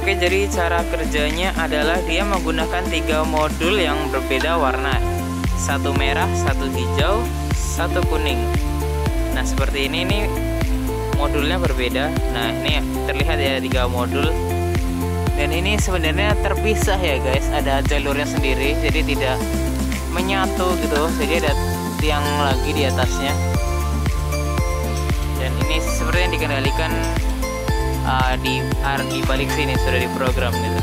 Oke, jadi cara kerjanya adalah dia menggunakan 3 modul yang berbeda warna. Satu merah, satu hijau, satu kuning. Nah, seperti ini nih modulnya berbeda. Nah, ini terlihat ya 3 modul. Dan ini sebenarnya terpisah ya guys, ada jalurnya sendiri, jadi tidak menyatu gitu. Jadi ada tiang lagi di atasnya. Dan ini sepertinya dikendalikan di balik sini sudah diprogram gitu.